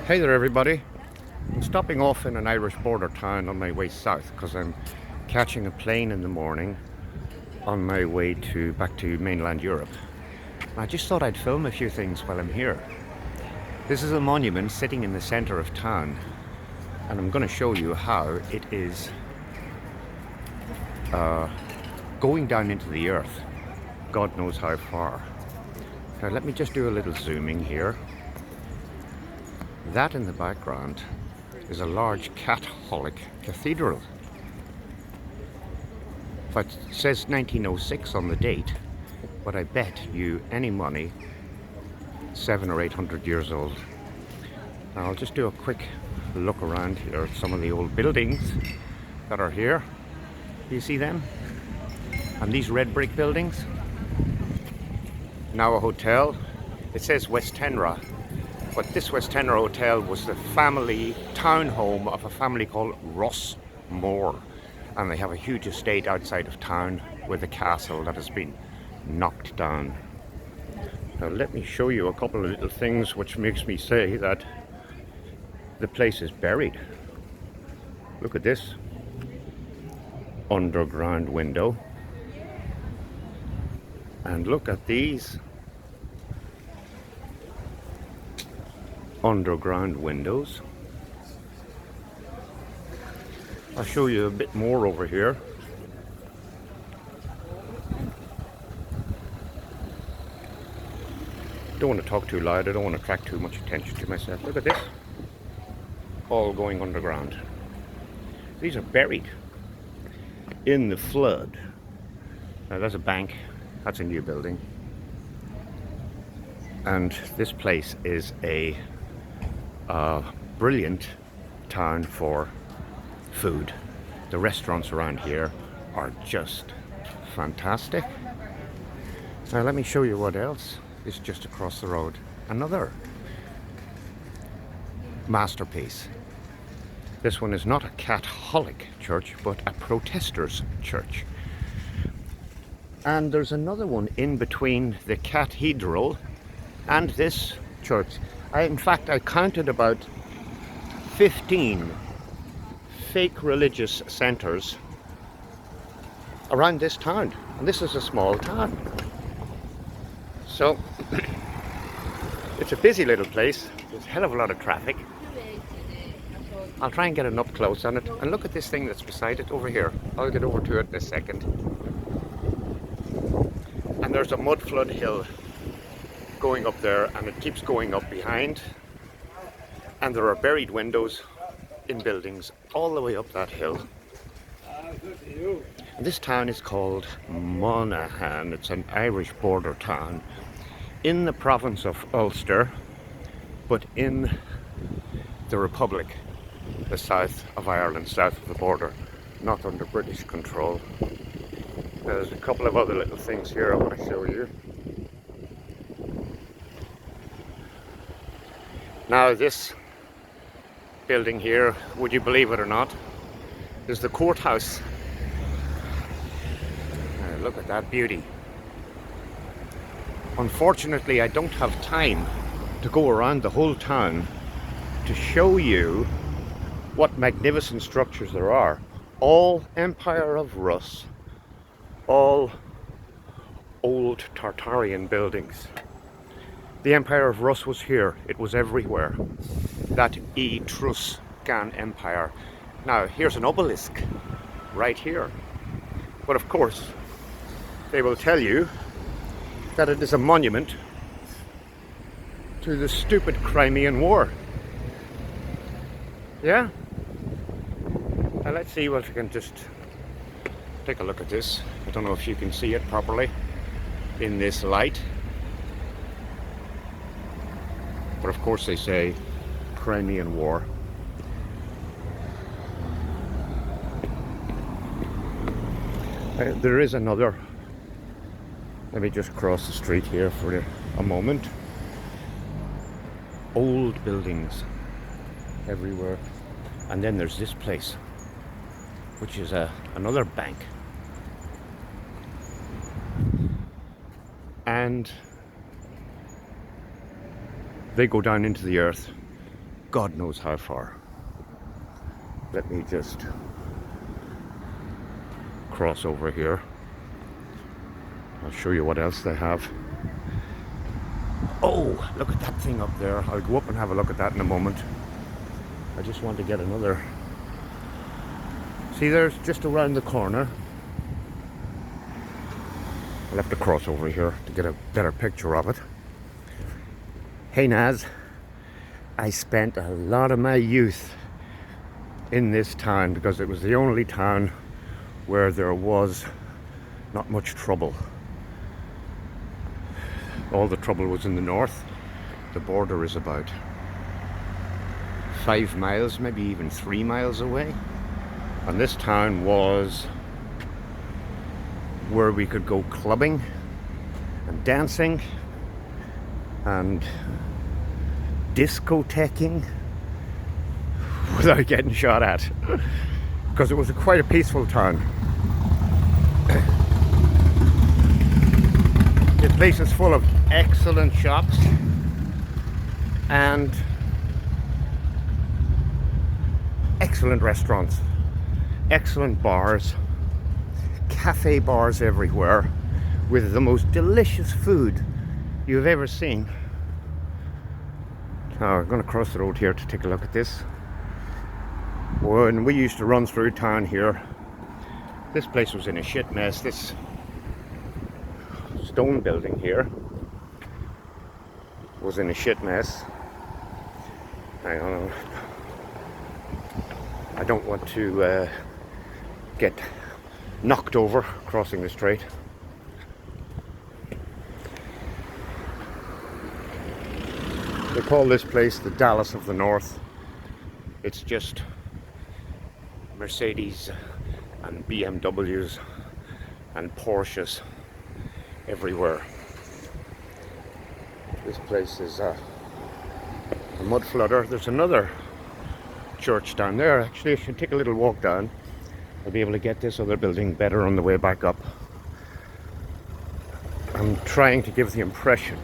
Hey there everybody, I'm stopping off in an Irish border town on my way south because I'm catching a plane in the morning on my way back to mainland Europe. I just thought I'd film a few things while I'm here. This is a monument sitting in the centre of town, and I'm going to show you how it is going down into the earth. God knows how far. Now let me just do a little zooming here. That in the background is a large Catholic cathedral. It says 1906 on the date, but I bet you any money 700 or 800 years old. Now I'll just do a quick look around here at some of the old buildings that are here. Do you see them? And these red brick buildings, now a hotel. It says West Tenra, but this West Tenra Hotel was the family town home of a family called Ross Moore, and they have a huge estate outside of town with a castle that has been knocked down. Now let me show you a couple of little things which makes me say that the place is buried. Look at this underground window, and look at these underground windows. I'll show you a bit more over here. Don't want to talk too loud, I don't want to attract too much attention to myself. Look at this, all going underground. These are buried in the flood. Now that's a bank, that's a new building, and this place is a brilliant town for food. The restaurants around here are just fantastic. Now let me show you what else is just across the road. Another masterpiece. This one is not a Catholic church, but a Protesters church. And there's another one in between the cathedral and this church. In fact, I counted about 15 fake religious centres around this town, and this is a small town. So it's a busy little place. There's a hell of a lot of traffic. I'll try and get an up close on it, and look at this thing that's beside it over here. I'll get over to it in a second. And there's a Mudflood hill going up there, and it keeps going up behind, and there are buried windows in buildings all the way up that hill. And this town is called Monaghan. It's an Irish border town in the province of Ulster, but in the Republic, the south of Ireland, south of the border, not under British control. There's a couple of other little things here I want to show you. Now this building here, would you believe it or not, is the courthouse. Look at that beauty. Unfortunately, I don't have time to go around the whole town to show you what magnificent structures there are. All Empire of Rus, all old Tartarian buildings. The Empire of Rus was here, it was everywhere. That Etruscan Empire. Now here's an obelisk right here. But of course, they will tell you that it is a monument to the stupid Crimean War. Yeah? Now let's see if we can just take a look at this. I don't know if you can see it properly in this light. But of course they say Crimean War. There is another. Let me just cross the street here for a moment. Old buildings everywhere. And then there's this place, which is another bank. And they go down into the earth God knows how far. Let me just cross over here. I'll show you what else they have. Oh, look at that thing up there. I'll go up and have a look at that in a moment. I just want to get another. See, there's just around the corner. I'll have to cross over here to get a better picture of it. Hey Naz, I spent a lot of my youth in this town because it was the only town where there was not much trouble. All the trouble was in the north. The border is about 5 miles, maybe even 3 miles away. And this town was where we could go clubbing and dancing and discothequing without getting shot at, because it was quite a peaceful town. The place is full of excellent shops and excellent restaurants, excellent bars, cafe bars everywhere with the most delicious food you've ever seen. Now I'm going to cross the road here to take a look at this. When we used to run through town here, this place was in a shit mess. This stone building here was in a shit mess. I don't want to get knocked over crossing the strait. They call this place the Dallas of the North. It's just Mercedes and BMWs and Porsches everywhere. This place is a mud flooder. There's another church down there. Actually, I should take a little walk down. I'll be able to get this other building better on the way back up. I'm trying to give the impression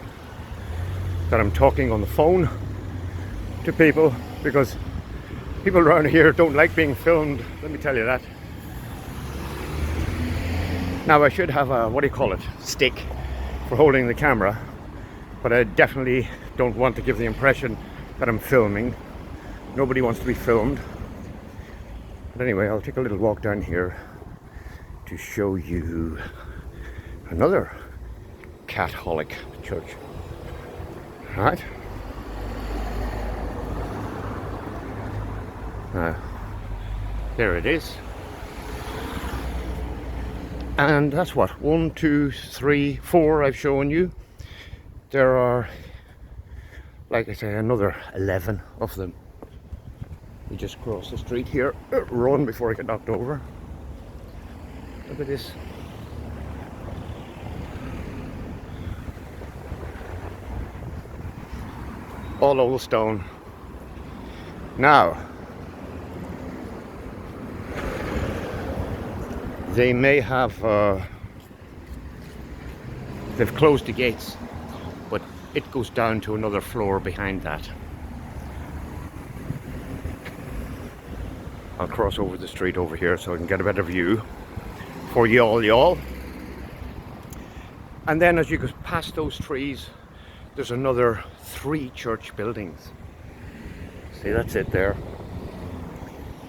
that I'm talking on the phone to people, because people around here don't like being filmed, let me tell you that. Now I should have a, what do you call it, stick for holding the camera, but I definitely don't want to give the impression that I'm filming. Nobody wants to be filmed. But anyway, I'll take a little walk down here to show you another Catholic church. Right? There it is. And that's what, 1, 2, 3, 4 I've shown you. There are, like I say, another 11 of them. We just cross the street here. Run before I get knocked over. Look at this. All old stone. Now, they may have, they've closed the gates, but it goes down to another floor behind that. I'll cross over the street over here so I can get a better view for y'all. And then as you go past those trees, there's another 3 church buildings. See, that's it there.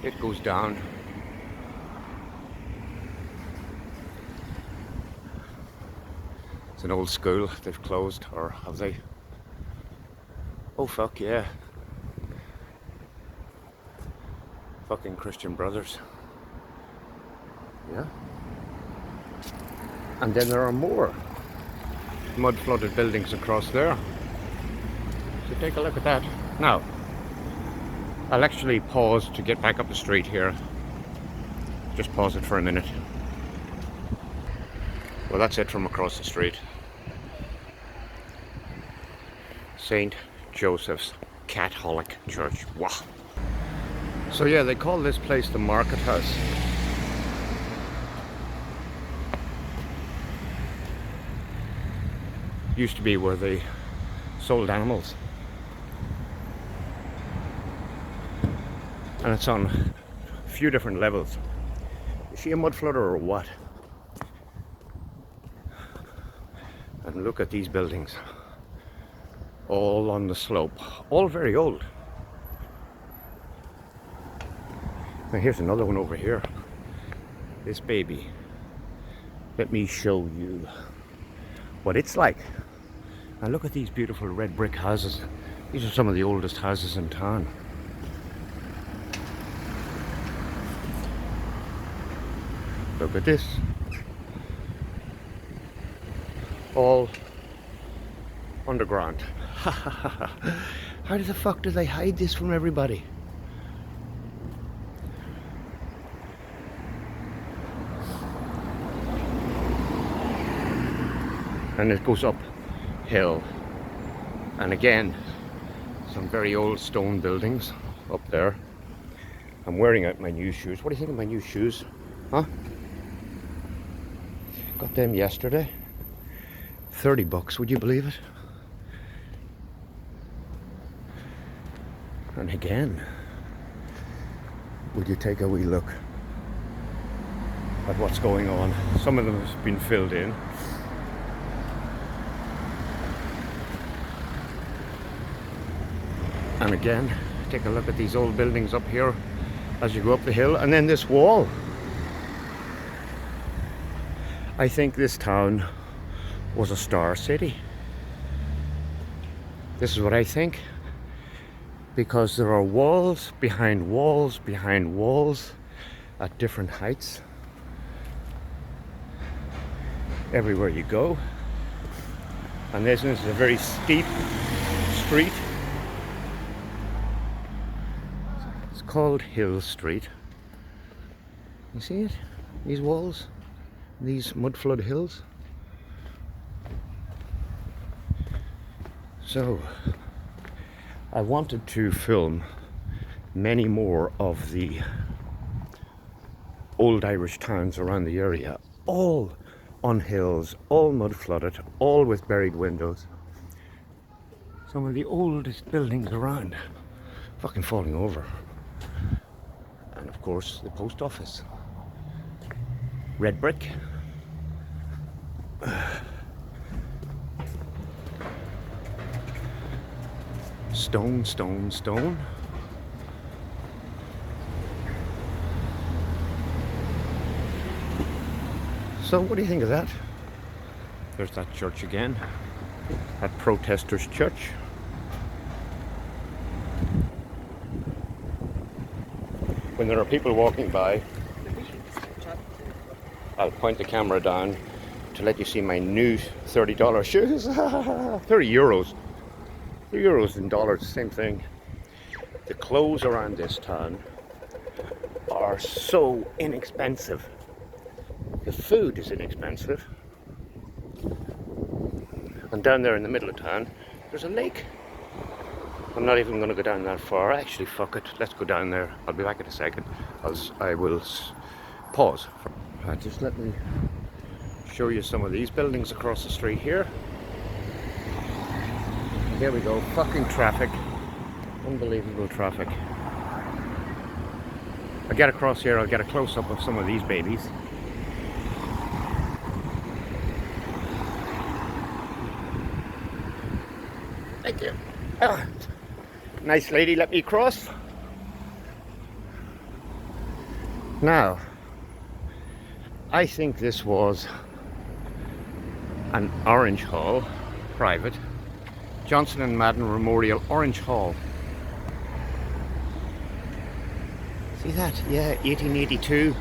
It goes down. It's an old school. They've closed, or have they? Oh fuck yeah. Fucking Christian Brothers. Yeah. And then there are more mud flooded buildings across there. So take a look at that. Now, I'll actually pause to get back up the street here. Just pause it for a minute. Well, that's it from across the street. St. Joseph's Catholic Church. Wow. So yeah, they call this place the Market House. Used to be where they sold animals. And it's on a few different levels. Is she a mudflooder or what? And look at these buildings, all on the slope, all very old. Now here's another one over here. This baby. Let me show you what it's like. Now look at these beautiful red brick houses. These are some of the oldest houses in town. Look at this. All underground. How the fuck do they hide this from everybody? And it goes uphill. And again, some very old stone buildings up there. I'm wearing out my new shoes. What do you think of my new shoes? Huh? Got them yesterday. 30 bucks, would you believe it? And again, would you take a wee look at what's going on? Some of them have been filled in. And again, take a look at these old buildings up here as you go up the hill, and then this wall. I think this town was a star city. This is what I think, because there are walls behind walls behind walls at different heights everywhere you go. And this is a very steep street. It's called Hill Street. You see it? These walls, these mudflood hills. So, I wanted to film many more of the old Irish towns around the area, all on hills, all mud flooded, all with buried windows. Some of the oldest buildings around, fucking falling over. And of course, the post office. Red brick. Stone, stone, stone. So what do you think of that? There's that church again. That protesters' church. When there are people walking by, I'll point the camera down to let you see my new $30 shoes. 30 euros. Euros and dollars, same thing. The clothes around this town are so inexpensive. The food is inexpensive. And down there in the middle of town, there's a lake. I'm not even going to go down that far. Actually, fuck it. Let's go down there. I'll be back in a second. I will pause. Just let me show you some of these buildings across the street here. Here we go, fucking traffic. Unbelievable traffic. I get across here, I'll get a close-up of some of these babies. Thank you. Ah, nice lady, let me cross. Now, I think this was an Orange Hall, private. Johnson and Madden Memorial Orange Hall. See that? Yeah, 1882.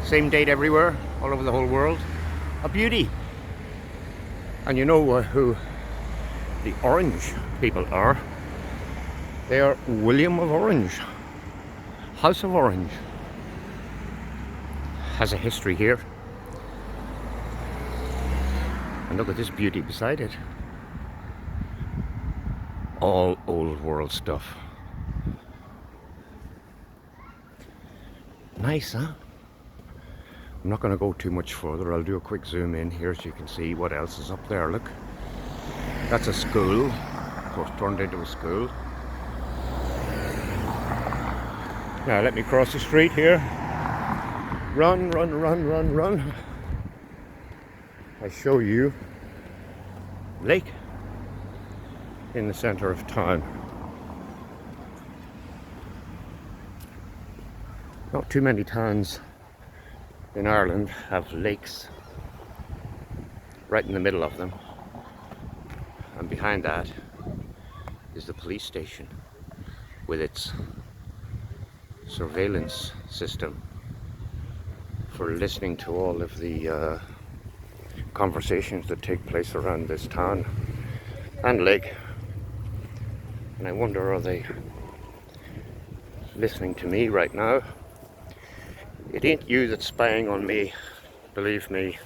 Same date everywhere, all over the whole world. A beauty. And you know who the Orange people are? They are William of Orange. House of Orange. Has a history here. And look at this beauty beside it. All old world stuff. Nice, huh? I'm not going to go too much further. I'll do a quick zoom in here so you can see what else is up there. Look. That's a school. Of course, turned into a school. Now let me cross the street here. Run, run, run, run, run. I show you lake in the center of town. Not too many towns in Ireland have lakes right in the middle of them, and behind that is the police station with its surveillance system for listening to all of the conversations that take place around this town and lake. And I wonder, are they listening to me right now? It ain't you that's spying on me, believe me.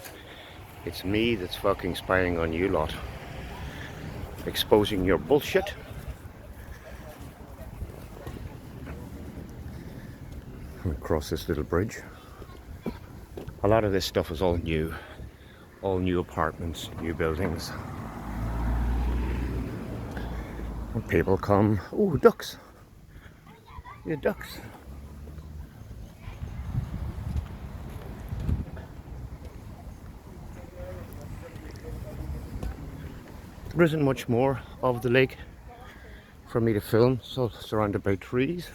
It's me that's fucking spying on you lot, exposing your bullshit. Across this little bridge. A lot of this stuff is all new apartments, new buildings. And people come. Oh, ducks! Yeah, ducks. There isn't much more of the lake for me to film, so surrounded by trees.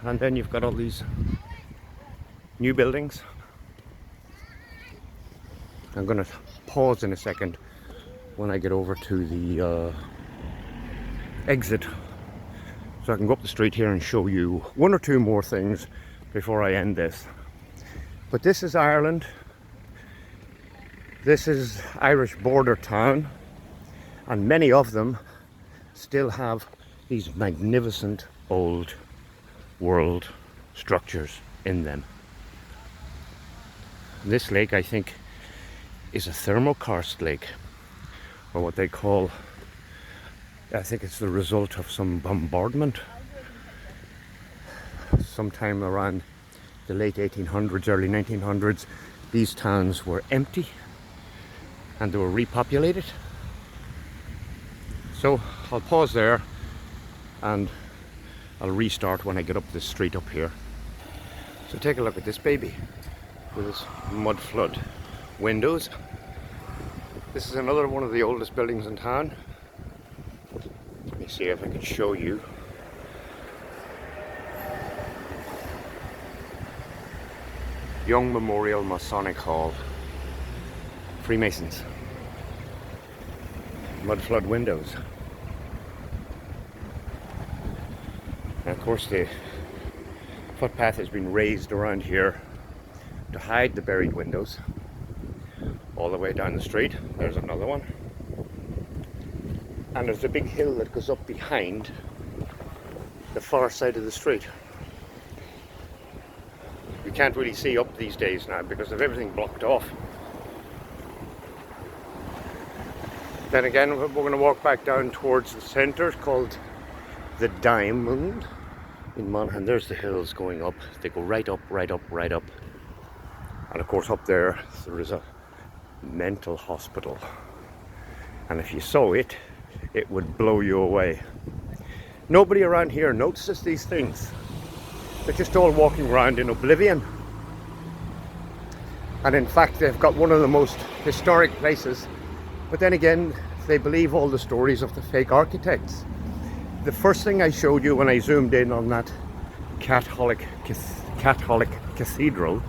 And then you've got all these new buildings. I'm going to pause in a second when I get over to the exit, so I can go up the street here and show you one or two more things before I end this. But this is Ireland. This is Irish border town, and many of them still have these magnificent old world structures in them. This lake, I think, is a thermokarst lake, or what they call, I think it's the result of some bombardment sometime around the late 1800s, early 1900s. These towns were empty and they were repopulated. So I'll pause there and I'll restart when I get up this street up here. So take a look at this baby with its Mudflood windows. This is another one of the oldest buildings in town. Let me see if I can show you. Young Memorial Masonic Hall. Freemasons. Mudflood windows. And of course the footpath has been raised around here to hide the buried windows. All the way down the street, there's another one. And there's a big hill that goes up behind the far side of the street. You can't really see up these days now because of everything blocked off. Then again, we're going to walk back down towards the centre. It's called the Diamond in Monaghan. There's the hills going up. They go right up, right up, right up. And of course up there is a mental hospital. And if you saw it, it would blow you away. Nobody around here notices these things. They're just all walking around in oblivion. And in fact, they've got one of the most historic places. But then again, they believe all the stories of the fake architects. The first thing I showed you when I zoomed in on that Catholic cathedral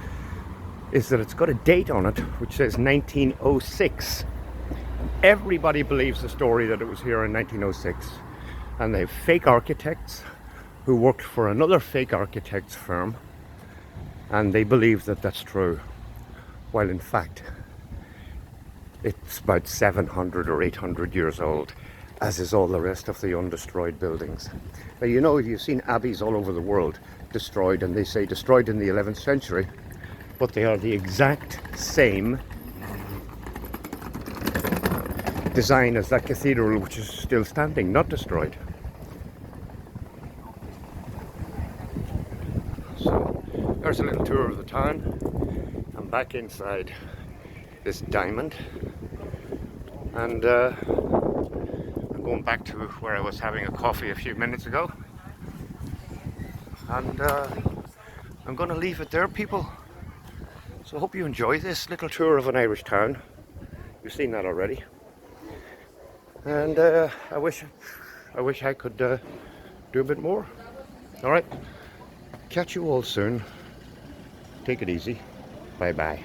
is that it's got a date on it which says 1906. Everybody believes the story that it was here in 1906. And they have fake architects who worked for another fake architect's firm, and they believe that that's true, while in fact it's about 700 or 800 years old, as is all the rest of the undestroyed buildings. Now, you know, you've seen abbeys all over the world destroyed, and they say destroyed in the 11th century, but they are the exact same design as that cathedral, which is still standing, not destroyed. So there's a little tour of the town. I'm back inside this diamond, and I'm going back to where I was having a coffee a few minutes ago. And I'm going to leave it there, people. So I hope you enjoy this little tour of an Irish town. You've seen that already. And I wish I could do a bit more. All right. Catch you all soon. Take it easy. Bye bye.